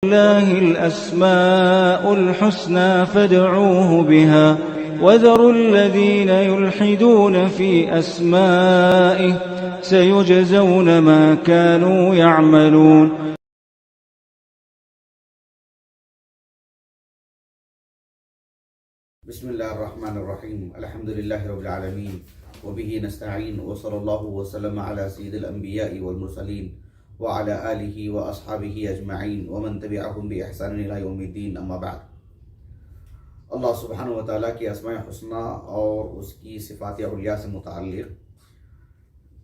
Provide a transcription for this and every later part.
لله الأسماء الحسنى فادعوه بها وذروا الذين يلحدون في أسمائه سيجزون ما كانوا يعملون. بسم اللہ الرحمن الرحیم الحمد للہ رب العالمین وبہ نستعین وصلی اللہ وسلم علی سید الانبیاء والمرسلین وعلی آلہ واصحابہ اجمعین ومن تبعہم بإحسان الی یوم الدین اما بعد. اللہ سبحانہ وتعالیٰ کی اسماء حسنہ اور اس کی صفات علیہ سے متعلق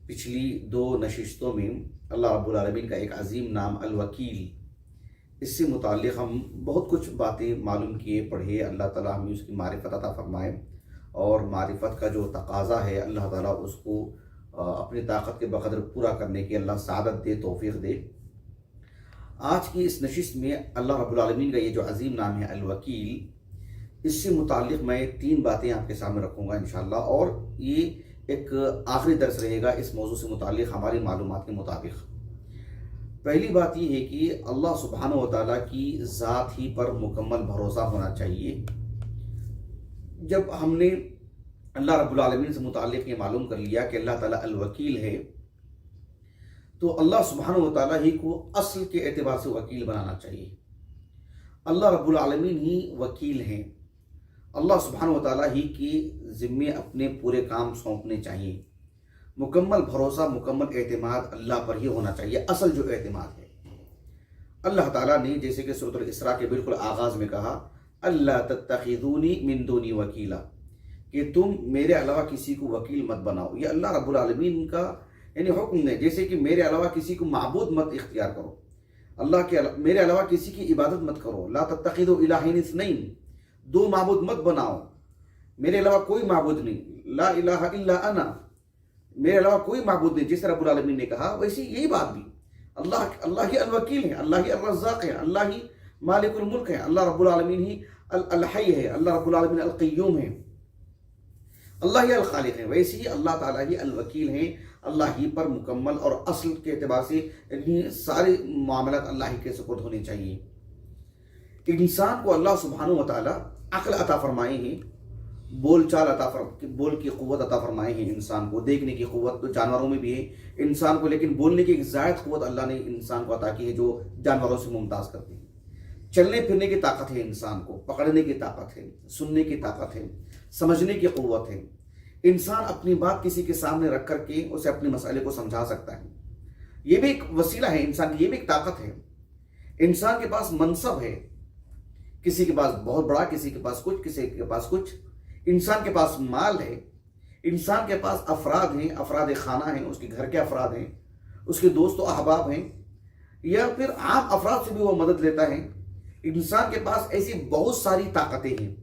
پچھلی دو نشستوں میں اللہ رب العالمین کا ایک عظیم نام الوکیل، اس سے متعلق ہم بہت کچھ باتیں معلوم کیے، پڑھے. اللہ تعالیٰ ہمیں اس کی معرفت عطا فرمائے اور معرفت کا جو تقاضا ہے اللہ تعالیٰ اس کو اپنی طاقت کے بقدر پورا کرنے کی اللہ سعادت دے، توفیق دے. آج کی اس نشست میں اللہ رب العالمین کا یہ جو عظیم نام ہے الوکیل، اس سے متعلق میں 3 باتیں آپ کے سامنے رکھوں گا انشاءاللہ، اور یہ ایک آخری درس رہے گا اس موضوع سے متعلق ہماری معلومات کے مطابق. پہلی بات یہ ہے کہ اللہ سبحانہ وتعالیٰ کی ذات ہی پر مکمل بھروسہ ہونا چاہیے. جب ہم نے اللہ رب العالمین سے متعلق یہ معلوم کر لیا کہ اللہ تعالیٰ الوکیل ہے، تو اللہ سبحانہ وتعالیٰ ہی کو اصل کے اعتبار سے وکیل بنانا چاہیے. اللہ رب العالمین ہی وکیل ہیں. اللہ سبحانہ وتعالیٰ ہی کے ذمے اپنے پورے کام سونپنے چاہیے. مکمل بھروسہ، مکمل اعتماد اللہ پر ہی ہونا چاہیے. اصل جو اعتماد ہے اللہ تعالیٰ نے جیسے کہ سورۃ الاسراء کے بالکل آغاز میں کہا اللہ تتخذونی من دونی وکیلا، کہ تم میرے علاوہ کسی کو وکیل مت بناؤ. یہ اللہ رب العالمین کا یعنی حکم ہے، جیسے کہ میرے علاوہ کسی کو معبود مت اختیار کرو، اللہ کے میرے علاوہ کسی کی عبادت مت کرو. لا تتخذوا الہین اثنین، 2 معبود مت بناؤ. میرے علاوہ کوئی معبود نہیں، لا الہ الا انا، میرے علاوہ کوئی معبود نہیں. جس رب العالمین نے کہا ویسے یہی بات بھی اللہ ہی الوکیل ہے، اللہ ہی الرزاق ہے، اللہ ہی مالک الملک ہے، اللہ رب العالمین ہی الحی ہے، اللہ رب العالمین القیوم ہے، اللہ ہی الخالق ہے. ویسے ہی اللہ تعالیٰ ہی الوکیل ہیں. اللہ ہی پر مکمل اور اصل کے اعتبار سے سارے معاملات اللہ ہی کے سپرد ہونے چاہیے. انسان کو اللہ سبحانہ وتعالیٰ عقل عطا فرمائے ہیں، بول چال بول کی قوت عطا فرمائے ہیں انسان کو. دیکھنے کی قوت تو جانوروں میں بھی ہے انسان کو، لیکن بولنے کی ایک زائد قوت اللہ نے انسان کو عطا کی ہے جو جانوروں سے ممتاز کرتی ہے. چلنے پھرنے کی طاقت ہے انسان کو، پکڑنے کی طاقت ہے، سننے کی طاقت ہے، سمجھنے کی قوت ہے. انسان اپنی بات کسی کے سامنے رکھ کر کے اسے اپنے مسئلے کو سمجھا سکتا ہے. یہ بھی ایک وسیلہ ہے انسان کی، یہ بھی ایک طاقت ہے. انسان کے پاس منصب ہے، کسی کے پاس بہت بڑا، کسی کے پاس کچھ، کسی کے پاس کچھ. انسان کے پاس مال ہے، انسان کے پاس افراد ہیں، افراد خانہ ہیں، اس کے گھر کے افراد ہیں، اس کے دوست و احباب ہیں، یا پھر عام افراد سے بھی وہ مدد لیتا ہے. انسان کے پاس ایسی بہت ساری طاقتیں ہیں.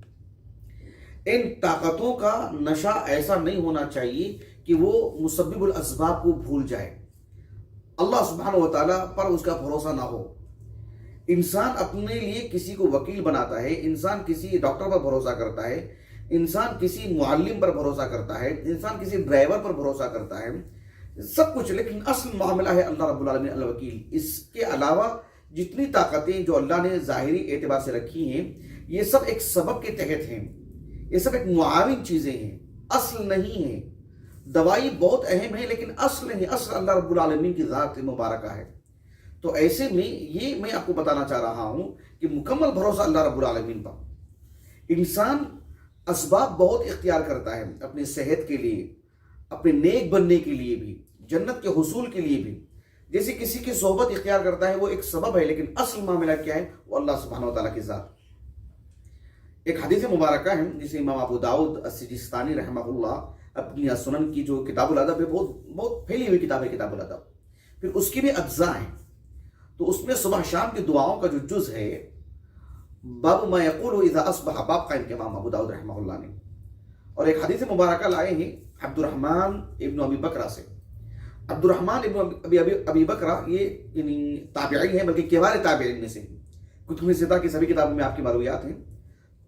ان طاقتوں کا نشہ ایسا نہیں ہونا چاہیے کہ وہ مسبب الاسباب کو بھول جائے، اللہ سبحانہ وتعالیٰ پر اس کا بھروسہ نہ ہو. انسان اپنے لیے کسی کو وکیل بناتا ہے، انسان کسی ڈاکٹر پر بھروسہ کرتا ہے، انسان کسی معلم پر بھروسہ کرتا ہے، انسان کسی ڈرائیور پر بھروسہ کرتا ہے، سب کچھ. لیکن اصل معاملہ ہے اللہ رب العالمین الوکیل. اس کے علاوہ جتنی طاقتیں جو اللہ نے ظاہری اعتبار سے رکھی ہیں، یہ سب ایک سبب کے تحت ہیں، یہ سب ایک معاون چیزیں ہیں، اصل نہیں ہیں. دوائی بہت اہم ہے لیکن اصل نہیں، اصل اللہ رب العالمین کی ذات مبارکہ ہے. تو ایسے میں یہ میں آپ کو بتانا چاہ رہا ہوں کہ مکمل بھروسہ اللہ رب العالمین پر. انسان اسباب بہت اختیار کرتا ہے اپنی صحت کے لیے، اپنے نیک بننے کے لیے بھی، جنت کے حصول کے لیے بھی. جیسے کسی کی صحبت اختیار کرتا ہے وہ ایک سبب ہے، لیکن اصل معاملہ کیا ہے؟ وہ اللہ سبحانہ وتعالیٰ کی ذات. ایک حدیث مبارکہ ہے جسے امام ابو داؤد السجستانی رحمہ اللہ اپنی سنن کی جو کتاب الادب ہے، بہت پھیلی ہوئی کتاب ہے کتاب الادب، پھر اس کی بھی اجزاء ہیں. تو اس میں صبح شام کی دعاؤں کا جو جز ہے، باب ما یقول اذا اصبح، باب قائم کیا امام ابو داؤد رحمہ اللہ نے. اور ایک حدیث مبارکہ لائے ہیں عبد الرحمن ابن ابی بکرہ سے. عبد الرحمن ابن ابی بکرہ یہ یعنی تابعی ہیں، بلکہ کبار تابعین میں سے. کتب ستہ کی سبھی کتابوں میں آپ کی مرویات ہیں.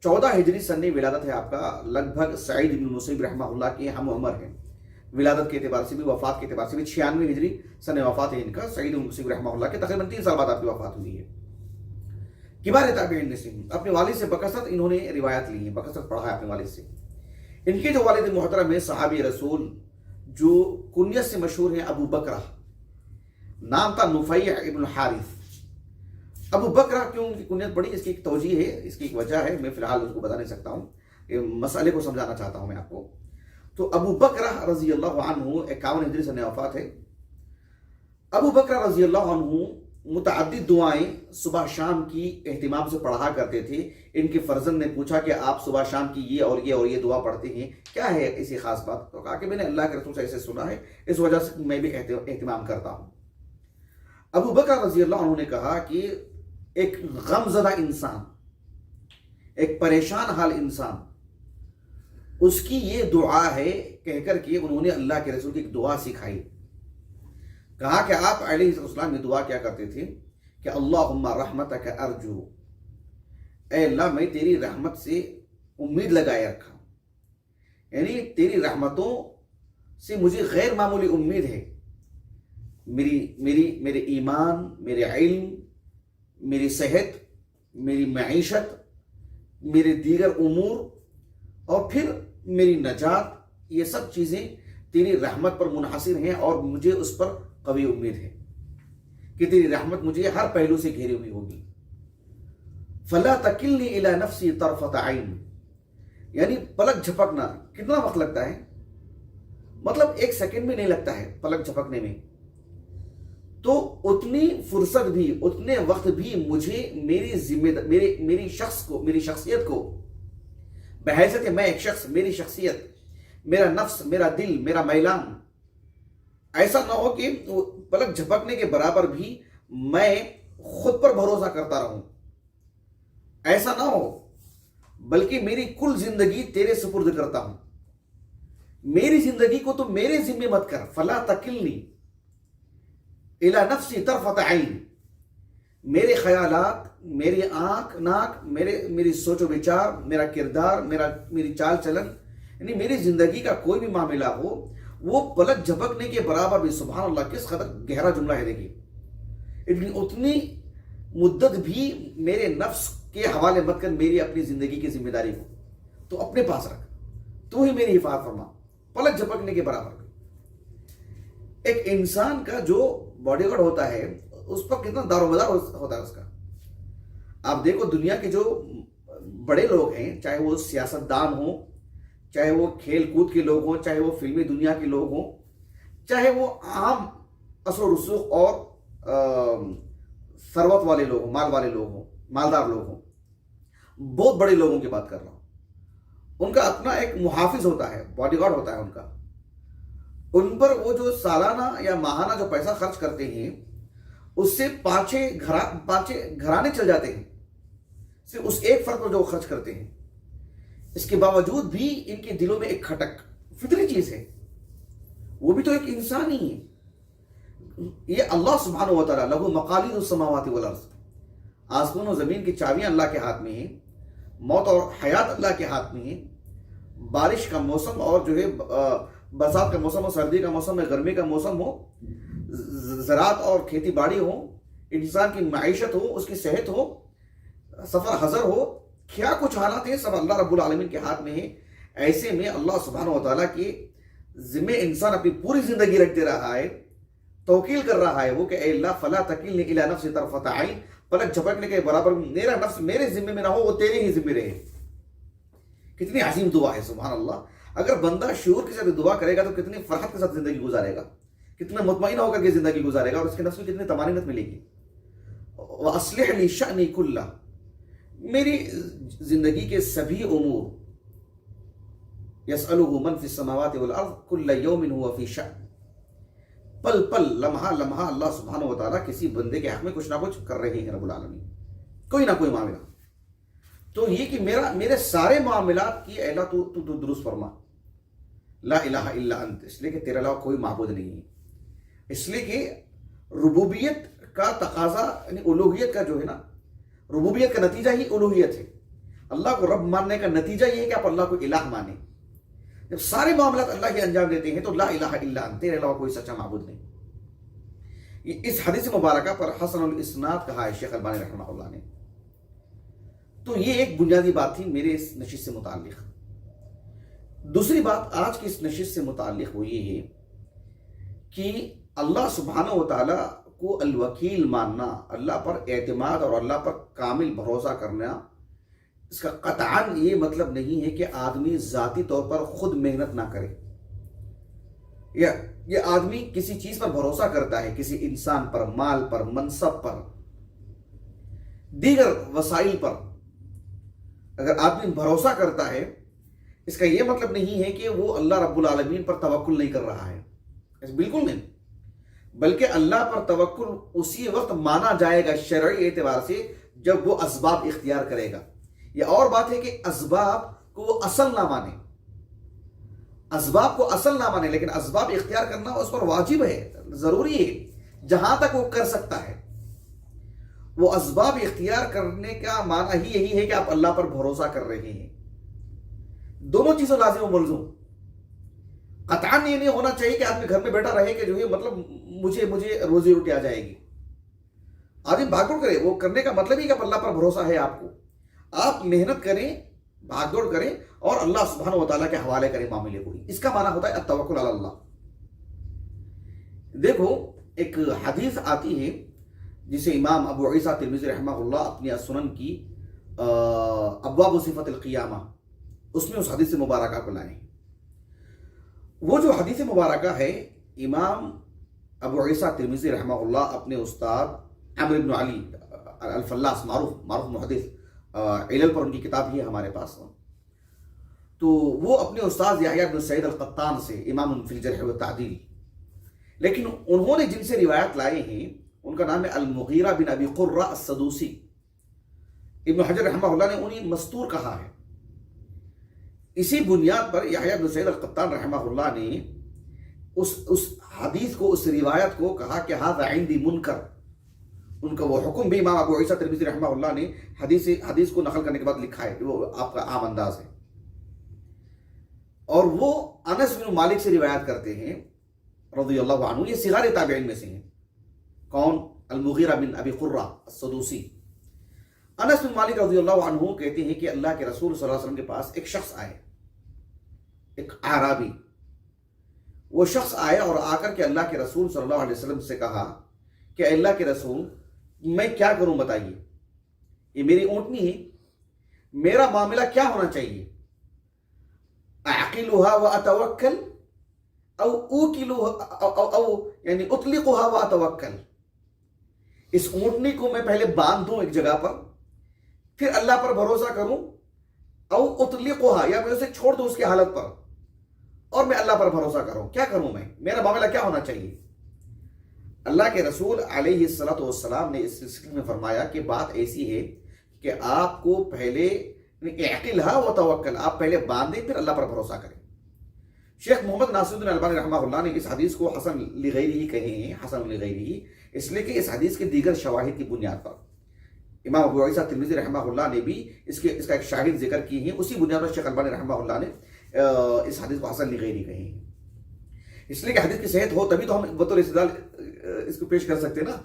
14 ہجری سن ولادت ہے آپ کا. لگ بھگ سعید بن مسیب رحمہ اللہ کے ہم عمر ہیں ولادت کے اعتبار سے بھی، وفات کے اعتبار سے بھی. 96 ہجری سن وفات ہے ان کا. سعید بن مسیب رحمہ اللہ کے تقریباً 3 سال بعد آپ کی وفات ہوئی ہے. کبار تابعین میں سے ہیں، اپنے والد سے بکثرت انہوں نے روایت لی ہیں، بکثرت پڑھا ہے اپنے والد سے۔ ان کے جو والد محترم ہیں صحابی رسول جو کنیت سے مشہور ہیں ابو بکرہ، نام تھا نفیع ابن حارث۔ ابو بکرہ کیوں ان کی کنیت پڑی، اس کی ایک توجہ ہے، اس کی ایک وجہ ہے، میں فی الحال اس کو بتا نہیں سکتا ہوں، مسئلے کو سمجھانا چاہتا ہوں میں آپ کو۔ تو ابو بکرہ رضی اللہ عنہ 51 ہجری سنہ وفات ہے۔ ابو بکرہ رضی اللہ عنہ متعدد دعائیں صبح شام کی اہتمام سے پڑھا کرتے تھے۔ ان کے فرزند نے پوچھا کہ آپ صبح شام کی یہ اور یہ اور یہ دعا پڑھتے ہیں، کیا ہے ایسی خاص بات؟ تو کہا کہ میں نے اللہ کے رسول سے ایسے سنا ہے، اس وجہ سے میں بھی اہتمام کرتا ہوں۔ ابو بکر رضی اللہ عنہ نے کہا کہ ایک غم زدہ انسان، ایک پریشان حال انسان، اس کی یہ دعا ہے کہہ کر کے انہوں نے اللہ کے رسول کی ایک دعا سکھائی۔ کہا کہ آپ علیہ السلام میں دعا کیا کرتے تھے کہ اللہم رحمتک ارجو، اے اللہ میں تیری رحمت سے امید لگائے رکھا، یعنی تیری رحمتوں سے مجھے غیر معمولی امید ہے، میرے ایمان، میرے علم، میری صحت، میری معیشت، میرے دیگر امور اور پھر میری نجات، یہ سب چیزیں تیری رحمت پر منحصر ہیں اور مجھے اس پر قوی امید ہے کہ تیری رحمت مجھے ہر پہلو سے گھیری ہوئی ہوگی۔ فلا تکلنی الی نفسی طرفۃ عین، یعنی پلک جھپکنا کتنا وقت لگتا ہے؟ مطلب 1 سیکنڈ بھی نہیں لگتا ہے پلک جھپکنے میں، تو اتنی فرصت بھی، اتنے وقت بھی مجھے میری شخصیت کو بحیثیت میں ایک شخص، میری شخصیت، میرا نفس، میرا دل، میرا میلان ایسا نہ ہو کہ پلک جھپکنے کے برابر بھی میں خود پر بھروسہ کرتا رہوں، ایسا نہ ہو، بلکہ میری کل زندگی تیرے سپرد کرتا ہوں، میری زندگی کو تو میرے ذمہ مت کر۔ فلا تکلنی الی نفسی طرفۃ عین، میرے خیالات، میری آنکھ ناک، میری سوچ و بچار، میرا کردار، میری چال چلن، یعنی میری زندگی کا کوئی بھی معاملہ ہو وہ پلک جھپکنے کے برابر بھی، سبحان اللہ کس قدر گہرا جملہ ہے دیکھیے، اتنی مدت بھی میرے نفس کے حوالے مت کر میری اپنی زندگی کی ذمہ داری کو تو اپنے پاس رکھ، تو ہی میری حفاظت فرما، پلک جھپکنے کے برابر بھی۔ ایک انسان کا جو باڈی گارڈ ہوتا ہے اس پر کتنا دار و مدار ہوتا ہے اس کا۔ آپ دیکھو دنیا کے جو بڑے لوگ ہیں، چاہے وہ سیاست دان ہوں، چاہے وہ کھیل کود کے لوگ ہوں، چاہے وہ فلمی دنیا کے لوگ ہوں، چاہے وہ عام اثر و رسوخ اور ثروت والے لوگ ہوں، مال والے لوگ ہوں، مالدار لوگ ہوں، بہت بڑے لوگوں کی بات کر رہا ہوں، ان کا اپنا ایک محافظ ہوتا ہے، باڈی گارڈ ہوتا ہے ان کا۔ ان پر وہ جو سالانہ یا ماہانہ جو پیسہ خرچ کرتے ہیں اس سے 5 گھرانے چل جاتے ہیں، صرف اس ایک فرد پر جو خرچ کرتے ہیں۔ اس کے باوجود بھی ان کے دلوں میں ایک کھٹک فطری چیز ہے، وہ بھی تو ایک انسان ہی ہے۔ یہ اللہ سبحانہ و تعالیٰ لہو مقالید السماوات والارض، آسمان و زمین کی چابیاں اللہ کے ہاتھ میں ہیں، موت اور حیات اللہ کے ہاتھ میں ہیں، بارش کا موسم اور جو ہے برسات کا موسم ہو، سردی کا موسم ہو، گرمی کا موسم ہو، زراعت اور کھیتی باڑی ہو، انسان کی معیشت ہو، اس کی صحت ہو، سفر حضر ہو، کیا کچھ حالات ہیں سب اللہ رب العالمین کے ہاتھ میں ہیں۔ ایسے میں اللہ سبحانہ و تعالیٰ کے ذمہ انسان اپنی پوری زندگی رکھ دے رہا ہے، توکیل کر رہا ہے وہ کہ اے اللہ فلا تکلنی الی نفسی طرفۃ عین، پلک جھپکنے کے برابر میرا نفس میرے ذمہ میں نہ ہو، وہ تیرے ہی ذمہ رہے۔ کتنی عظیم دعا ہے سبحان اللہ۔ اگر بندہ شعور کے ساتھ دعا کرے گا تو کتنی فرحت کے ساتھ زندگی گزارے گا، کتنا مطمئنہ ہو کر کے زندگی گزارے گا، اور اس کے نفس میں کتنی طمانینت ملے گی۔ وَأَصْلِحْ لِي شَأْنِي كُلَّهُ، میری زندگی کے سبھی امور، یسألہ من فی السماوات والارض کل یوم هو فی شأن، پل پل لمحہ لمحہ اللہ سبحانہ و تعالیٰ کسی بندے کے حق میں کچھ نہ کچھ کر رہے ہیں رب العالمین، کوئی نہ کوئی معاملہ۔ تو یہ کہ میرے سارے معاملات کی اے اللہ تو درست فرما، لا الہ الا انت، اس لیے کہ تیرے علاوہ کوئی معبود نہیں ہے، اس لیے کہ ربوبیت کا تقاضا یعنی الوہیت کا جو ہے نا، ربوبیت کا نتیجہ ہی الوہیت ہے۔ اللہ کو رب ماننے کا نتیجہ یہ ہے کہ آپ اللہ کو الہ مانیں۔ جب سارے معاملات اللہ کے انجام دیتے ہیں تو لا الہ الا انت، تیرے علاوہ کوئی سچا معبود نہیں۔ اس حدیث مبارکہ پر حسن الاسناد کہا ہے شیخ البانی رحمہ اللہ نے۔ تو یہ ایک بنیادی بات تھی میرے اس نشست سے متعلق. دوسری بات آج کی اس نشست سے متعلق وہ یہ ہے کہ اللہ سبحانہ و تعالیٰ کو الوکیل ماننا، اللہ پر اعتماد اور اللہ پر کامل بھروسہ کرنا، اس کا قطعاً یہ مطلب نہیں ہے کہ آدمی ذاتی طور پر خود محنت نہ کرے، یا یہ آدمی کسی چیز پر بھروسہ کرتا ہے، کسی انسان پر، مال پر، منصب پر، دیگر وسائل پر اگر آدمی بھروسہ کرتا ہے، اس کا یہ مطلب نہیں ہے کہ وہ اللہ رب العالمین پر توکل نہیں کر رہا ہے. بالکل نہیں، بلکہ اللہ پر توکل اسی وقت مانا جائے گا شرعی اعتبار سے جب وہ اسباب اختیار کرے گا. یہ اور بات ہے کہ اسباب کو وہ اصل نہ مانے، اسباب کو اصل نہ مانے، لیکن اسباب اختیار کرنا اس پر واجب ہے، ضروری ہے جہاں تک وہ کر سکتا ہے. وہ اسباب اختیار کرنے کا معنی ہی یہی ہے کہ آپ اللہ پر بھروسہ کر رہے ہیں. دونوں چیزوں لازم و ملزوم. قطعاً یہ نہیں ہونا چاہیے کہ آدمی گھر میں بیٹھا رہے کہ جو ہے مطلب مجھے روزی روٹی آ جائے گی. آدمی بھاگ دوڑ کرے، وہ کرنے کا مطلب ہی کہ اللہ پر بھروسہ ہے آپ کو. آپ محنت کریں، بھاگ دوڑ کریں اور اللہ سبحانہ و تعالیٰ کے حوالے کریں معاملے کو. اس کا معنی ہوتا ہے التوکل علی اللہ. دیکھو ایک حدیث آتی ہے جسے امام ابو عیسیٰ ترمذی رحمہ اللہ اپنی سنن کی ابواب صفت القیامہ اس میں اس حدیث مبارکہ کو لائیں. وہ جو حدیث مبارکہ ہے امام ابو عیسیٰ ترمذی رحمہ اللہ اپنے استاد عمرو بن علی الفلاس، معروف محدث، علل پر ان کی کتاب ہی ہے ہمارے پاس. تو وہ اپنے استاد یحییٰ بن سعید القطان سے امام فی الجرح والتعدیل، لیکن انہوں نے جن سے روایت لائے ہیں ان کا نام ہے المغیرہ بن ابی قرہ السدوسی. ابن حجر رحمہ اللہ نے انہیں مستور کہا ہے. اسی بنیاد پر یحییٰ بن سعید القطان رحمہ اللہ نے اس حدیث کو، اس روایت کو کہا کہ ھذا عندی منکر. ان کا وہ حکم بھی امام ابو عیسیٰ ترمذی رحمہ اللہ نے حدیث کو نقل کرنے کے بعد لکھا ہے، وہ آپ کا عام انداز ہے. اور وہ انس بن مالک سے روایت کرتے ہیں رضی اللہ عنہ. یہ صغار تابعین میں سے ہیں. کون؟ المغیرہ بن ابی قرہ السدوسی. انس بن مالک رضی اللہ عنہ کہتے ہیں کہ اللہ کے رسول صلی اللہ علیہ وسلم کے پاس ایک شخص آئے، ایک اعرابی. وہ شخص آئے اور آ کر کے اللہ کے رسول صلی اللہ علیہ وسلم سے کہا کہ اللہ کے رسول میں کیا کروں بتائیے، یہ میری اونٹنی ہے، میرا معاملہ کیا ہونا چاہیے؟ اعقلها واتوکل او اوکلها او یعنی اطلقها واتوکل. اس اونٹنی کو میں پہلے باندھ دوں ایک جگہ پر، پھر اللہ پر بھروسہ کروں، او اطلقها یا میں اسے چھوڑ دوں اس کی حالت پر اور میں اللہ پر بھروسہ کروں. کیا کروں میں؟ میرا معاملہ کیا ہونا چاہیے؟ اللہ کے رسول علیہ الصلوۃ والسلام نے اس سلسلے میں فرمایا کہ بات ایسی ہے کہ آپ کو پہلے اعقلها وتوکل، آپ پہلے باندھیں پھر اللہ پر بھروسہ کریں. شیخ محمد ناصر الدین البانی رحمہ اللہ نے اس حدیث کو حسن لغیرہ کہے ہیں، حسن لغیرہ، اس لیے کہ اس حدیث کے دیگر شواہد کی بنیاد پر امام ابو عیسیٰ ترمذی رحمہ اللہ نے بھی اس کا ایک شاہد ذکر کی ہے. اسی بنیاد پر شیخ البانی رحمہ اللہ نے اس حدیث کو حسن لغیرہ کہے ہیں. اس لیے کہ حدیث کی صحت ہو تبھی تو ہم بطور استدلال اس کو پیش کر سکتے نا.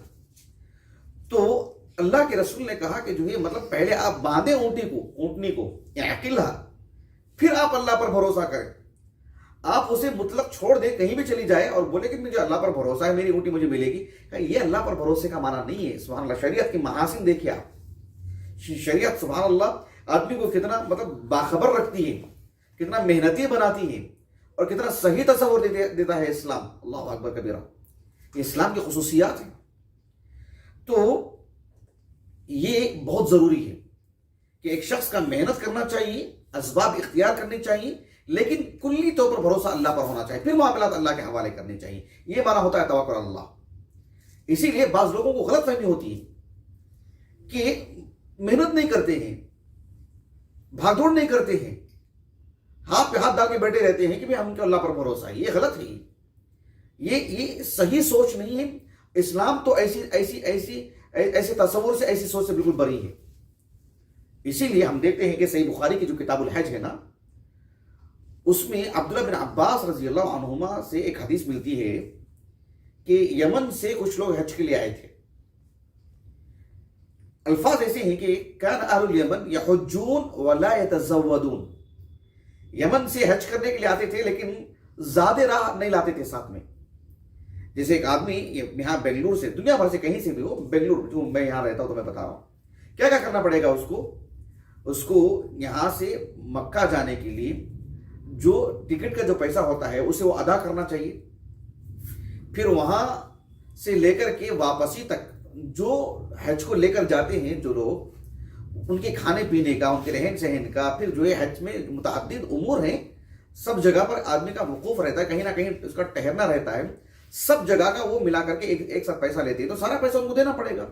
تو اللہ کے رسول نے کہا کہ جو ہے مطلب پہلے آپ باندھیں اونٹنی کو اعقلها، پھر آپ اللہ پر بھروسہ کریں. آپ اسے مطلق چھوڑ دیں، کہیں بھی چلی جائے اور بولے کہ مجھے اللہ پر بھروسہ ہے، میری اونٹی مجھے ملے گی. یہ اللہ پر بھروسے کا معنی نہیں ہے. سبحان اللہ، شریعت کی محاسن دیکھیں آپ. شریعت سبحان اللہ آدمی کو کتنا مطلب باخبر رکھتی ہے، کتنا محنتی بناتی ہے اور کتنا صحیح تصور دیتا ہے اسلام. اللہ اکبر کبیرہ. یہ اسلام کی خصوصیات ہیں. تو یہ بہت ضروری ہے کہ ایک شخص کا محنت کرنا چاہیے، اسباب اختیار کرنے چاہیے، لیکن کلی طور پر بھروسہ اللہ پر ہونا چاہیے، پھر معاملات اللہ کے حوالے کرنے چاہیے. یہ معنی ہوتا ہے توکل اللہ. اسی لیے بعض لوگوں کو غلط فہمی ہوتی ہے کہ محنت نہیں کرتے ہیں، بھاگ دوڑ نہیں کرتے ہیں، ہاتھ پہ ہاتھ ڈال کے بیٹھے رہتے ہیں کہ ہم کو اللہ پر بھروسہ ہے. یہ غلط ہے. یہ صحیح سوچ نہیں ہے. اسلام تو ایسے تصور سے، ایسی سوچ سے بالکل بری ہے. اسی لیے ہم دیکھتے ہیں کہ صحیح بخاری کی جو کتاب الحج ہے نا، اس میں عبداللہ بن عباس رضی اللہ عنہما سے ایک حدیث ملتی ہے کہ یمن سے کچھ لوگ حج کے لیے آئے تھے. الفاظ ایسے ہیں کہ کان اہل الیمن یحجون ولا یتزودون، یمن سے حج کرنے کے لیے آتے تھے لیکن زیادہ راہ نہیں لاتے تھے ساتھ میں. جیسے ایک آدمی یہاں بنگلور سے، دنیا بھر سے کہیں سے بھی ہو، بنگلور جو میں یہاں رہتا ہوں تو میں بتا رہا ہوں کیا کیا کرنا پڑے گا اس کو یہاں سے مکہ جانے کے لیے جو ٹکٹ کا جو پیسہ ہوتا ہے اسے وہ ادا کرنا چاہیے. پھر وہاں سے لے کر کے واپسی تک جو حج کو لے کر جاتے ہیں جو لوگ، ان کے کھانے پینے کا، ان کے رہن سہن کا، پھر جو ہے حج میں متعدد امور ہیں، سب جگہ پر آدمی کا وقوف رہتا ہے، کہیں نہ کہیں اس کا ٹھہرنا رہتا ہے، سب جگہ کا وہ ملا کر کے ایک ساتھ پیسہ لیتے ہیں تو سارا پیسہ ان کو دینا پڑے گا.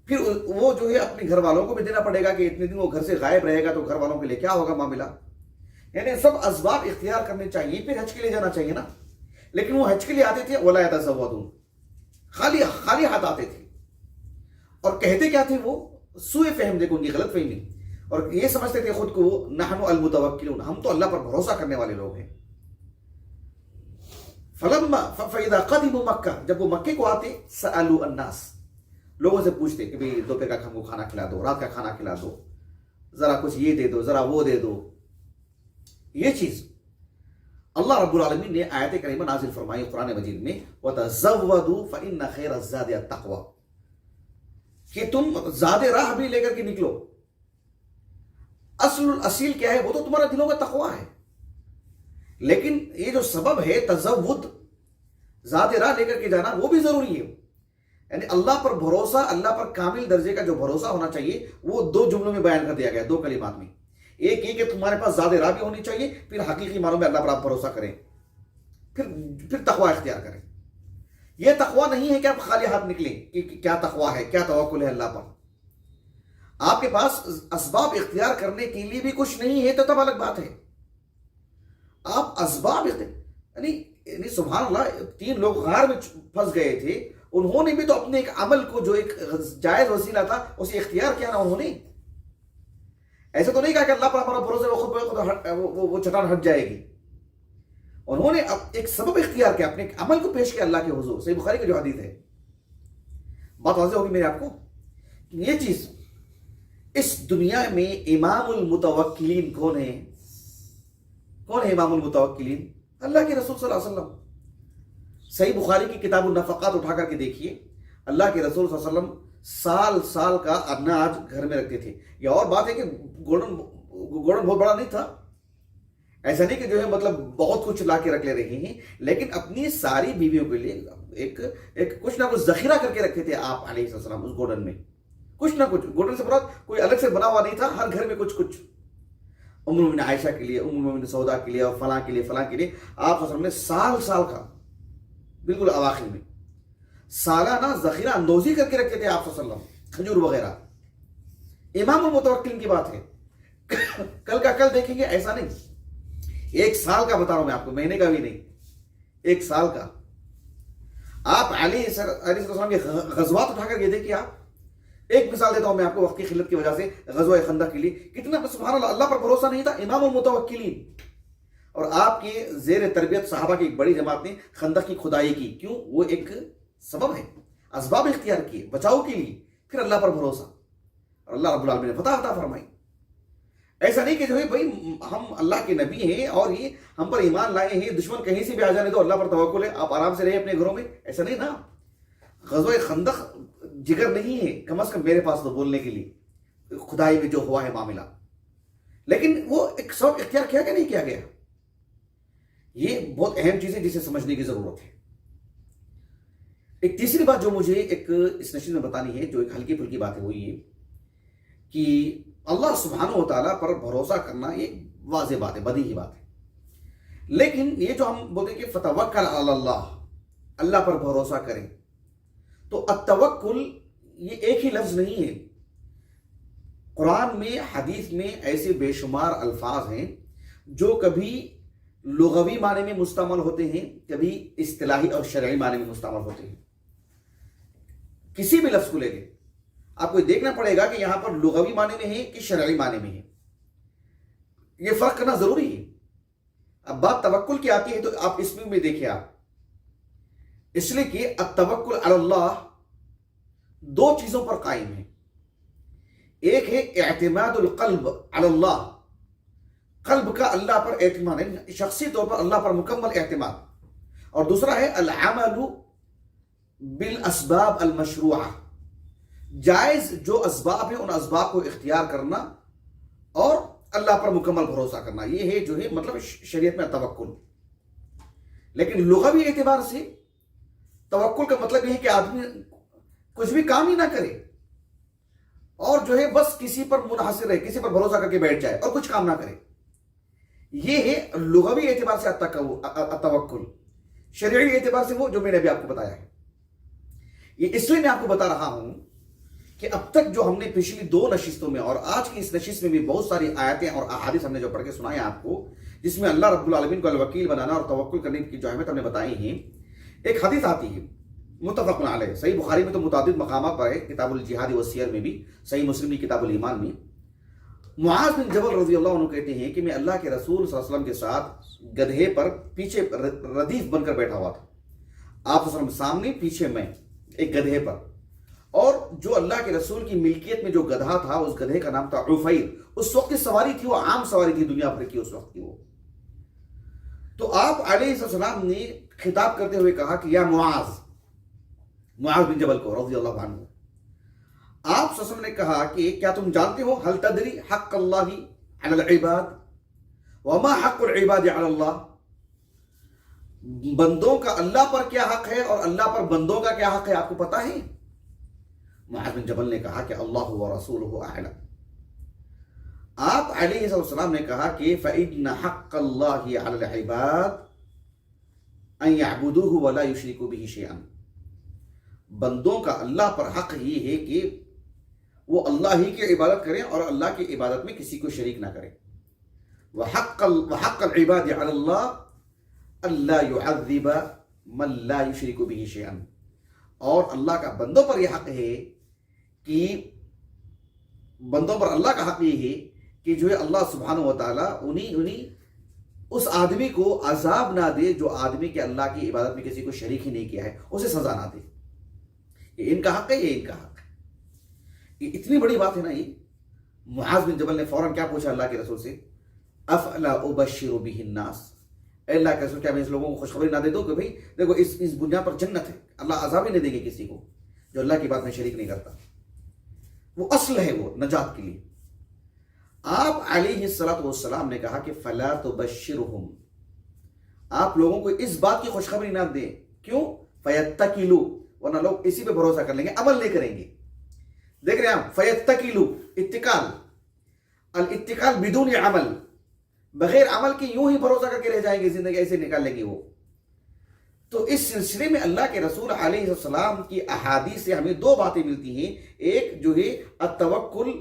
پھر وہ جو ہے اپنے گھر والوں کو بھی دینا پڑے گا کہ اتنے دن وہ گھر سے غائب رہے گا تو گھر والوں کے لیے کیا ہوگا معاملہ. یعنی سب اسباب اختیار کرنے چاہیے، پھر حج کے لیے جانا چاہیے نا. لیکن وہ حج کے لیے آتے تھے ولا یتزودون، خالی ہاتھ آتے تھے. اور کہتے کیا تھے وہ؟ سوء فہم، دیکھو ان کی غلط فہمی، اور یہ سمجھتے تھے خود کو نحن المتوکلون، ہم تو اللہ پر بھروسہ کرنے والے لوگ ہیں. فَإِذَا قَدِمُوا مَكَّةَ، جب وہ مکے کو آتے، سَأَلُوا النَّاسَ، لوگوں سے پوچھتے کہ بھئی دوپہر کا ہم کو کھانا کھلا دو، رات کا کھانا کھلا دو، ذرا کچھ یہ دے دو، ذرا وہ دے دو. یہ چیز اللہ رب العالمین نے آیت کریمہ نازل فرمائی قرآن مجید میں، وَتَزَوَّدُوا فَإِنَّ خَيْرَ الزَّادِ التَّقْوَىٰ، کہ تم زیادہ راہ بھی لے کر کے نکلو. اصیل کیا ہے؟ وہ تو تمہارا دلوں کا تقویٰ ہے. لیکن یہ جو سبب ہے تزود، زیادہ راہ لے کر کے جانا، وہ بھی ضروری ہے. یعنی اللہ پر بھروسہ، اللہ پر کامل درجے کا جو بھروسہ ہونا چاہیے وہ دو جملوں میں بیان کر دیا گیا، دو کلمات میں. ایک یہ کہ تمہارے پاس زیادہ راہ بھی ہونی چاہیے، پھر حقیقی معنوں میں اللہ پر آپ بھروسہ کریں، پھر تقویٰ اختیار کریں. یہ تقویٰ نہیں ہے کہ آپ خالی ہاتھ نکلیں کہ کیا تقویٰ ہے، کیا توکل ہے اللہ پر. آپ کے پاس اسباب اختیار کرنے کے لیے بھی کچھ نہیں ہے تو تب الگ بات ہے. آپ اسباب یعنی سبحان اللہ، 3 لوگ غار میں پھنس گئے تھے، انہوں نے بھی تو اپنے ایک عمل کو جو ایک جائز وسیلہ تھا اسے اختیار کیا نا. انہوں نے ایسے تو نہیں کہا کہ اللہ پر ہمارا بھروسہ وہ چٹان ہٹ جائے گی. انہوں نے ایک سبب اختیار کیا، اپنے عمل کو پیش کیا اللہ کے حضور. صحیح بخاری کی جو حدیث ہے، بات واضح ہوگی میرے آپ کو. یہ چیز اس دنیا میں امام المتوکلین کون ہے؟ کون ہے امام المتوکلین؟ اللہ کے رسول صلی اللہ علیہ وسلم. صحیح بخاری کی کتاب النفقات اٹھا کر کے دیکھیے، اللہ کے رسول صلی اللہ علیہ وسلم سال کا اناج گھر میں رکھتے تھے. یہ اور بات ہے کہ گولڈن بہت بڑا نہیں تھا، ایسا نہیں کہ جو ہے مطلب بہت کچھ لا کے رکھ لے رہے ہیں، لیکن اپنی ساری بیویوں کے لیے ایک کچھ نہ کچھ ذخیرہ کر کے رکھتے تھے آپ علیہ السلام. اس گولڈن میں کچھ نہ کچھ، گولڈن سے مراد کوئی الگ سے بنا ہوا نہیں تھا، ہر گھر میں کچھ ام المؤمنین عائشہ کے لیے، ام المؤمنین سودا کے لیے، اور فلاں کے لیے فلاں کے لیے. آپ صلی اللہ علیہ وسلم نے سال کا بالکل اواخر میں سالانہ ذخیرہ اندوزی کر کے رکھتے تھے آپ صلی اللہ علیہ وسلم، کھجور وغیرہ. امام المتوکلین کی بات ہے، کل کا کل دیکھیں گے، ایسا نہیں. 1 سال کا بتا رہا ہوں میں آپ کو، مہینے کا بھی نہیں، 1 سال کا. آپ علیہ السلام کے غزوات اٹھا کر یہ دیکھیے. آپ ایک مثال دیتا ہوں میں آپ کو وقت کی قلت کی وجہ سے، غزوہ خندق کے لیے کتنا سبحان اللہ اللہ پر بھروسہ نہیں تھا امام المتوکلین. اور آپ کے زیر تربیت صحابہ کی ایک بڑی جماعت نے خندق کی کھدائی کی. کیوں؟ وہ ایک سبب ہے، اسباب اختیار کیے بچاؤ کے لیے. پھر اللہ پر بھروسہ، اور اللہ رب العالمین نے فتح عطا فرمائی. ایسا نہیں کہ جو ہے بھائی ہم اللہ کے نبی ہیں اور یہ ہم پر ایمان لائے ہیں، دشمن کہیں سے بھی آ جانے دو، اللہ پر توکل ہے، آپ آرام سے رہے اپنے گھروں میں. ایسا نہیں نا. غزوہ خندق جگر نہیں ہے کم از کم میرے پاس تو بولنے کے لیے، خدائی میں جو ہوا ہے معاملہ. لیکن وہ ایک سبب اختیار کیا کہ نہیں کیا گیا؟ یہ بہت اہم چیز ہے جسے سمجھنے کی ضرورت ہے. ایک تیسری بات جو مجھے ایک اس نشست میں بتانی ہے، جو ایک ہلکی پھلکی بات ہے، وہ یہ کہ اللہ سبحانہ و تعالیٰ پر بھروسہ کرنا یہ واضح بات ہے، بدیہی بات ہے. لیکن یہ جو ہم بولتے ہیں کہ فتوکل علی اللہ، اللہ پر بھروسہ کریں، تو التوکل یہ ایک ہی لفظ نہیں ہے. قرآن میں، حدیث میں ایسے بے شمار الفاظ ہیں جو کبھی لغوی معنی میں مستعمل ہوتے ہیں، کبھی اصطلاحی اور شرعی معنی میں مستعمل ہوتے ہیں. کسی بھی لفظ کو لے کے آپ کو دیکھنا پڑے گا کہ یہاں پر لغوی معنی میں ہے کہ شرعی معنی میں ہے. یہ فرق کرنا ضروری ہے. اب بات توکل کی آتی ہے تو آپ اس میں دیکھیں، آپ اس لیے کہ التوکل علی اللہ دو چیزوں پر قائم ہے. ایک ہے اعتماد القلب علی اللہ، قلب کا اللہ پر اعتماد، شخصی طور پر اللہ پر مکمل اعتماد. اور دوسرا ہے العمل بالاسباب المشروعہ، جائز جو اسباب ہیں ان اسباب کو اختیار کرنا اور اللہ پر مکمل بھروسہ کرنا. یہ ہے جو ہے مطلب شریعت میں توکل. لیکن لغوی اعتبار سے توکل کا مطلب یہ ہے کہ آدمی کچھ بھی کام ہی نہ کرے اور جو ہے بس کسی پر منحصر رہے، کسی پر بھروسہ کر کے بیٹھ جائے اور کچھ کام نہ کرے. یہ ہے لغوی اعتبار سے التوکل. شرعی اعتبار سے وہ جو میں نے ابھی آپ کو بتایا ہے. یہ اس لیے میں آپ کو بتا رہا ہوں کہ اب تک جو ہم نے پچھلی 2 نشستوں میں اور آج کی اس نشست میں بھی بہت ساری آیتیں اور احادیث ہم نے جو پڑھ کے سنائے آپ کو، جس میں اللہ رب العالمین کو الوکیل بنانا اور توکل کرنے کی جو اہمیت ہم نے بتائی ہیں. ایک حدیث آتی ہے متفق علیہ، صحیح بخاری میں تو متعدد مقامات پر ہے، کتاب الجہاد والسیر میں بھی، صحیح مسلم کی کتاب الایمان میں. معاذ بن جبل رضی اللہ عنہ کہتے ہیں کہ میں اللہ کے رسول صلی اللہ علیہ وسلم کے ساتھ گدھے پر پیچھے ردیف بن کر بیٹھا ہوا تھا. آپ صلی اللہ علیہ وسلم سامنے، پیچھے میں ایک گدھے پر. اور جو اللہ کے رسول کی ملکیت میں جو گدھا تھا اس گدھے کا نام تھا عفیر. اس وقت کی سواری تھی وہ عام سواری تھی دنیا بھر کی اس وقت کی وہ. تو آپ علیہ السلام نے خطاب کرتے ہوئے کہا کہ یا معاذ بن جبل کو رضی اللہ عنہ، آپ صلی اللہ علیہ وسلم نے کہا کہ کیا تم جانتے ہو هل تدری حق اللہ علی العباد وما حق العباد علی اللہ، بندوں کا اللہ پر کیا حق ہے اور اللہ پر بندوں کا کیا حق ہے، آپ کو پتا ہے؟ معاذ بن جبل نے کہا کہ اللہ ورسولہ اعلم. آپ علیہ السلام نے کہا کہ فإن حق اللہ علی العباد ان يعبدوه ولا يشركوا به شيئا، بندوں کا اللہ پر حق یہ ہے کہ وہ اللہ ہی کی عبادت کریں اور اللہ کی عبادت میں کسی کو شریک نہ کریں. وحق العباد علی اللہ الا يعذب من لا يشرك به شيئا، اور اللہ کا بندوں پر یہ حق ہے کہ بندوں پر اللہ کا حق یہ ہے کہ جو ہے اللہ سبحانہ و تعالیٰ انہیں اس آدمی کو عذاب نہ دے جو آدمی کے اللہ کی عبادت میں کسی کو شریک ہی نہیں کیا ہے، اسے سزا نہ دے. یہ ان کا حق ہے، یہ ان کا حق ہے. یہ اتنی بڑی بات ہے نا. یہ معاذ بن جبل نے فوراً کیا پوچھا اللہ کے رسول سے، افلا ابشر به الناس، اے اللہ کے رسول کیا میں اس لوگوں کو خوشخبری نہ دے دوں کہ بھئی دیکھو اس دنیا پر جنت ہے، اللہ عذاب ہی نہیں دے گے کسی کو جو اللہ کی بات میں شریک نہیں کرتا. وہ اصل ہے وہ نجات کے لیے. آپ علیہ السلام نے کہا کہ فلا تبشرهم، آپ لوگوں کو اس بات کی خوشخبری نہ دیں. کیوں؟ فیتکلوا، ورنہ لوگ اسی پہ بھروسہ کر لیں گے، عمل نہیں کریں گے. دیکھ رہے ہیں آپ، فیتکلوا، اتکال، الاتکال بدون عمل، بغیر عمل کے یوں ہی بھروسہ کر کے رہ جائیں گے، زندگی ایسے نکال لیں گے وہ. تو اس سلسلے میں اللہ کے رسول علیہ السلام کی احادیث سے ہمیں 2 باتیں ملتی ہیں. ایک جو ہے التوکل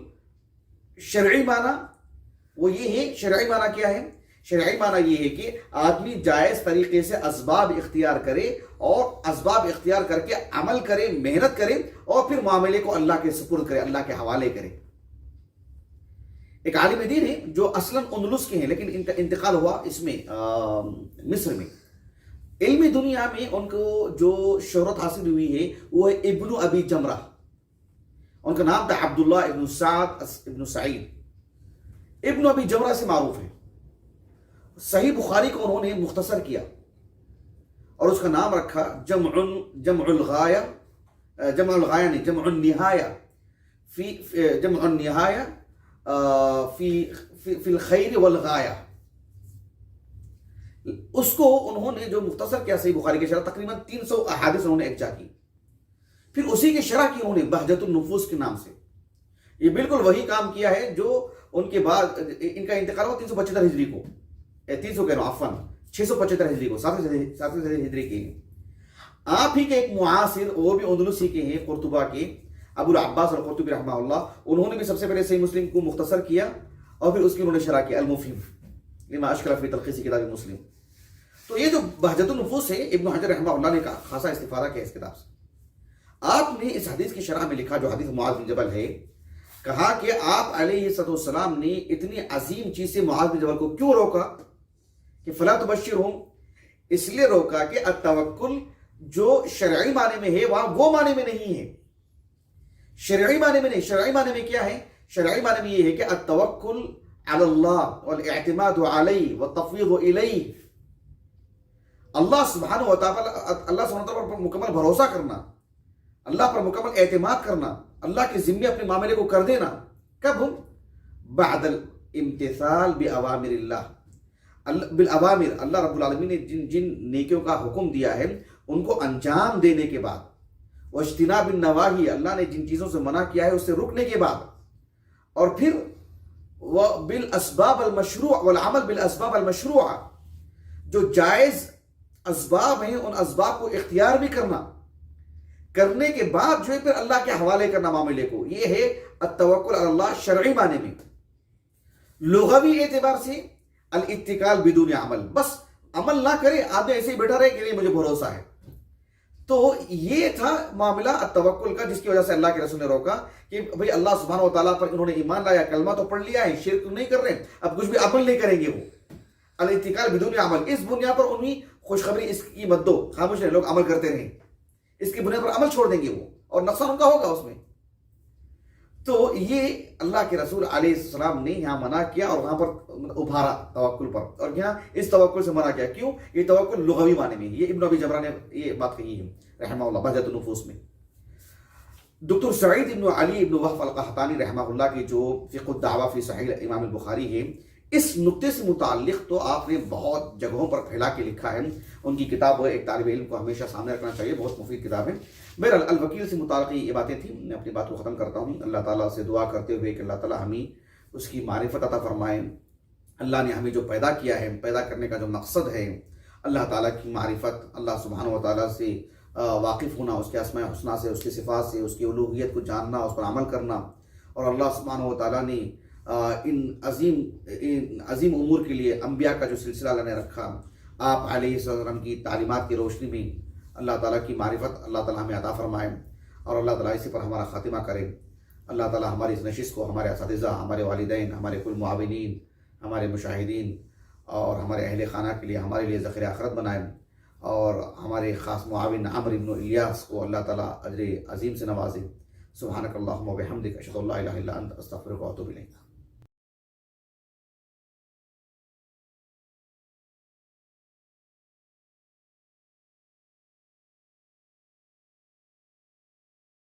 شرعی معنی، وہ یہ ہے. شرعی معنی کیا ہے؟ شرعی معنی یہ ہے کہ آدمی جائز طریقے سے اسباب اختیار کرے اور اسباب اختیار کر کے عمل کرے، محنت کرے اور پھر معاملے کو اللہ کے سپرد کرے، اللہ کے حوالے کرے. ایک عالم دین ہے جو اصلاً اندلس کے ہیں لیکن ان کا انتقال ہوا اس میں مصر میں. علمی دنیا میں ان کو جو شہرت حاصل ہوئی ہے وہ ہے ابن ابی جمرہ. ان کا نام تھا عبداللہ ابن سعد ابن سعید. ابن ابی جمرہ سے معروف ہے. صحیح بخاری کو انہوں نے مختصر کیا اور اس کا نام رکھا جمع الغایہ نہیں، جمع النہایہ فی الخیر والغایہ. اس کو انہوں نے جو مختصر کیا صحیح بخاری کی شرح، تقریباً 300 احادیث انہوں نے اکجا کی. پھر اسی کی شرح کی انہوں نے بہجت النفوس کے نام سے. یہ بالکل وہی کام کیا ہے جو ان کے بعد ان کا انتقال ہوا 375 ہجری کو، 300 کہہ رہا ہوں عفواً 675 ہجری کو، 7 ہجری کے. آپ ہی کے ایک معاصر، وہ بھی اندلسی کے ہیں، قرطبہ کے ابو العباس القرطبی رحمہ اللہ، انہوں نے بھی سب سے پہلے صحیح مسلم کو مختصر کیا اور پھر اس کی انہوں نے شرح کیا المفہم لما اشکل فی تلخیص کتاب مسلم. تو یہ جو بہجت النفوس ہے ابن حجر رحمہ اللہ نے خاصا استفادہ کیا اس کتاب سے. آپ نے اس حدیث کی شرح میں لکھا جو حدیث معاذ بن جبل ہے، کہا کہ آپ علیہ السلام نے اتنی عظیم چیز سے معاذ بن جبل کو کیوں روکا کہ فلا تبشرہم، اس لیے روکا کہ التوکل جو شرعی معنی میں ہے وہاں وہ معنی میں نہیں ہے. شرعی معنی میں نہیں. شرعی معنی میں کیا ہے؟ شرعی معنی میں یہ ہے کہ التوکل علی اللہ والاعتماد علیہ والتفویض الیہ. اللہ سبحانہ و تعالیٰ پر مکمل بھروسہ کرنا، اللہ پر مکمل اعتماد کرنا، اللہ کے ذمے اپنے معاملے کو کر دینا. کب ہم؟ بعد الامتثال بأوامر اللہ. بالعوامر، اللہ رب العالمین نے جن نیکیوں کا حکم دیا ہے ان کو انجام دینے کے بعد، واجتناب النواہی، اللہ نے جن چیزوں سے منع کیا ہے اس سے رکنے کے بعد، اور پھر بالاسباب المشروع والعمل بالاسباب المشروع، جو جائز اسباب ہیں ان اسباب کو اختیار بھی کرنے کے بعد جو ہے پھر اللہ کے حوالے کرنا معاملے کو. یہ ہے التوکل علی اللہ شرعی معنی میں. لغوی اعتبار سے الاتکال بدون عمل، بس عمل نہ کرے، آدمی ایسے ہی بیٹھا رہے کہ نہیں مجھے بھروسہ ہے. تو یہ تھا معاملہ التوکل کا، جس کی وجہ سے اللہ کے رسول نے روکا کہ بھئی اللہ سبحانہ و تعالیٰ پر انہوں نے ایمان لایا، کلمہ تو پڑھ لیا ہے، شرک نہیں کر رہے، اب کچھ بھی عمل نہیں کریں گے. وہ الاتکال بدون عمل، اس بنیاد پر انہیں خوشخبری اس کی مت دو، خاموش رہے، لوگ عمل کرتے رہیں، اس کی بنیاد پر عمل چھوڑ دیں گے وہ، اور نقصان ان کا ہوگا اس میں. تو یہ اللہ کے رسول علیہ السلام نے یہاں منع کیا اور وہاں پر ابھارا توکل پر، اور یہاں اس توکل سے منع کیا. کیوں؟ یہ توکل لغوی معنی میں. یہ ابن ابی جمرہ نے یہ بات کہی ہے رحمہ اللہ بہجت النفوس میں. دکتر سعید ابن علی ابن وہب القحطانی رحمہ اللہ کی جو فقہ الدعوہ فی صحیح امام البخاری ہے، اس نقطے سے متعلق تو آپ نے بہت جگہوں پر پھیلا کے لکھا ہے. ان کی کتاب ایک طالب علم کو ہمیشہ سامنے رکھنا چاہیے، بہت مفید کتاب ہے. بہرحال الوکیل سے متعلق یہ باتیں تھیں. میں اپنی بات کو ختم کرتا ہوں اللہ تعالیٰ سے دعا کرتے ہوئے کہ اللہ تعالیٰ ہمیں اس کی معرفت عطا فرمائے. اللہ نے ہمیں جو پیدا کیا ہے، پیدا کرنے کا جو مقصد ہے اللہ تعالیٰ کی معرفت، اللہ سبحانہ و تعالیٰ سے واقف ہونا، اس کے اسماء حسنہ سے، اس کی صفات سے، اس کی الوہیت کو جاننا، اس پر عمل کرنا. اور اللہ سبحانہ و تعالیٰ نے ان عظیم امور کے لیے انبیاء کا جو سلسلہ اللہ نے رکھا، آپ علیہ السلام کی تعلیمات کی روشنی میں اللہ تعالیٰ کی معرفت اللہ تعالیٰ ہمیں عطا فرمائے، اور اللہ تعالیٰ اسی پر ہمارا خاتمہ کرے. اللہ تعالیٰ ہماری اس نشست کو ہمارے اساتذہ، ہمارے والدین، ہمارے کل معاونین، ہمارے مشاہدین اور ہمارے اہل خانہ کے لیے ہمارے لیے ذخیرہ آخرت بنائے، اور ہمارے خاص معاون عمرو بن الیاس کو اللہ تعالیٰ اجر عظیم سے نوازے. سبحانک اللہم و بحمدک، اشہد ان لا الہ الا انت، استغفرک و اتوب الیک.